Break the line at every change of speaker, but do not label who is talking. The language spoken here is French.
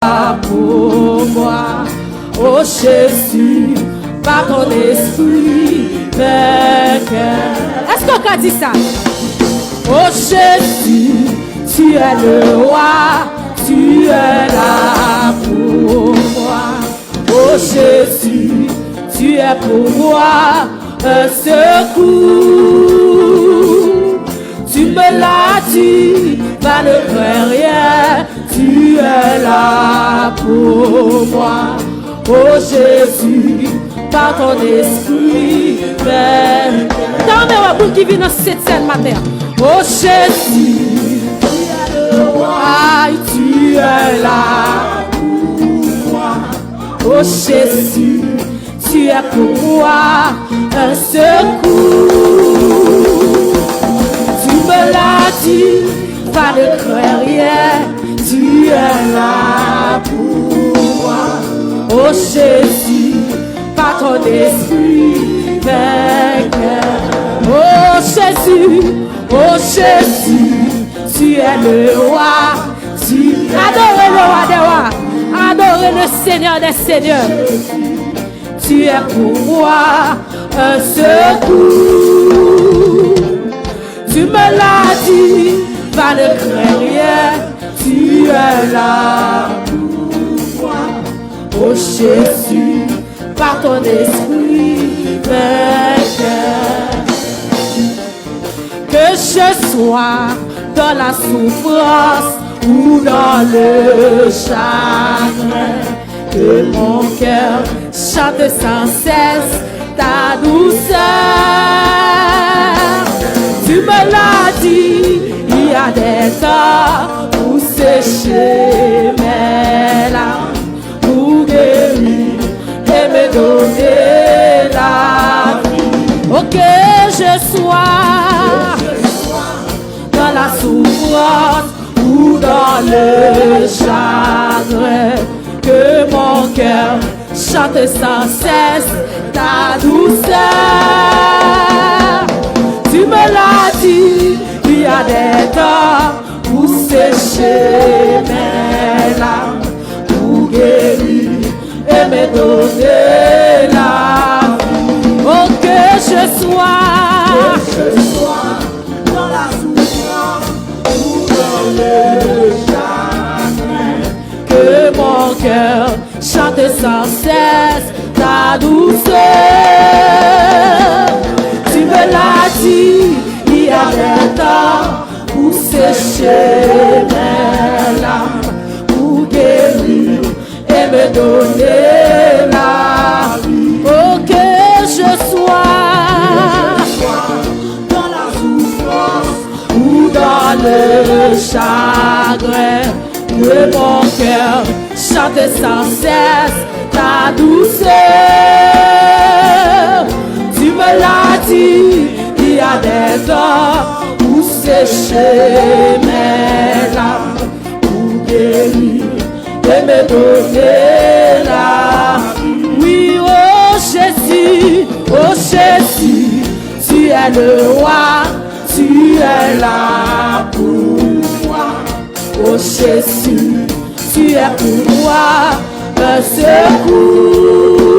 pour moi. Oh Jésus, par ton esprit vainqueur. Est-ce qu'on a dit ça? Oh Jésus, tu es le roi, tu es là pour moi. Oh Jésus, tu es pour moi un secours. Tu me l'as dit, pas ne crains rien, tu es là pour moi. Oh Jésus, par ton esprit, tant de pour qui vit dans cette scène matin. Oh Jésus, tu es le roi, tu es là pour moi. Oh Jésus, tu es pour moi un secours. Tu me l'as dit, pas de craindre rien, tu es là pour moi. Oh Jésus, par ton esprit vainqueur. Oh Jésus, tu es le roi. Adorez le roi des rois, adorez le Seigneur des seigneurs. Tu es pour moi un secours. Tu me l'as dit, pas de craindre rien, tu es là pour moi. Oh Jésus, par ton esprit vainqueur. Que je sois dans la souffrance ou dans le chagrin, que mon cœur chante sans cesse ta douceur. Tu me l'as dit, il y a des temps pour sécher mes larmes, pour guérir et me donner la vie. Oh, que je sois dans la souffrance ou dans le chagrin, que mon cœur chante sans cesse ta douceur. Tu me l'as dit, il y a des temps pour sécher mes larmes, pour guérir et me donner la vie. Oh, que je sois dans la souffrance ou dans le chagrin, que mon cœur chante sans cesse ta douceur. Tu me l'as dit, il y a des temps pour sécher mes larmes, pour guérir et me donner la vie. Oh, que je sois dans la souffrance ou dans le chagrin, que mon cœur chante sans cesse ta douceur. Tu me l'as dit, il y a des temps pour sécher mes larmes, pour guérir et me donner la vie. Oui, oh Jésus, tu es le roi, tu es là pour moi. Oh Jésus, tu es pour moi un secours.